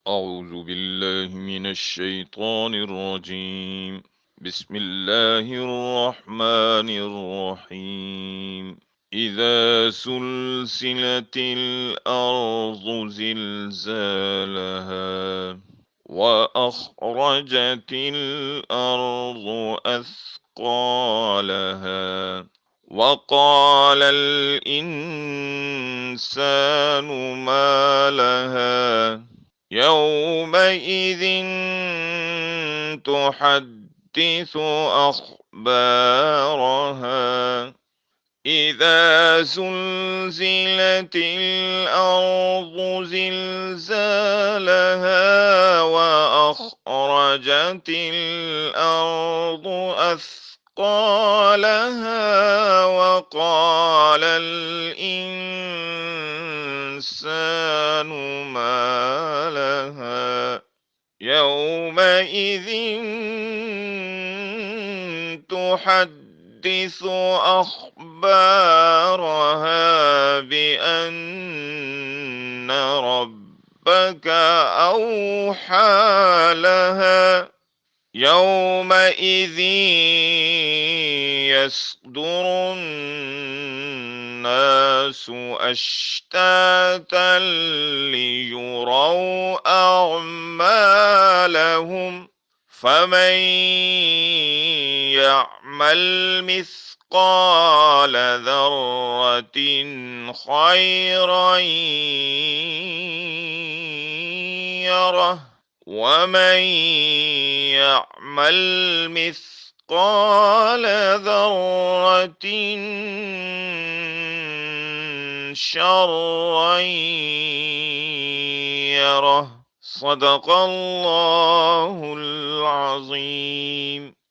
أعوذ بالله من الشيطان الرجيم. بسم الله الرحمن الرحيم. إذا سلسلت الأرض زلزالها وأخرجت الأرض أثقالها وقال الإنسان ما لها يومئذ تحدث أخبارها إذا زلزلت الأرض زلزالها وأخرجت الأرض أثقالها وقال الإنسان ما لها يومئذ تحدث أخبارها بأن ربك أوحى لها يومئذ يصدر الناس أشتاتا ليروا أعمالهم فمن يعمل مثقال ذرة خيرا يره ومن يعمل مثقال ذرة شرا يره. صدق الله العظيم.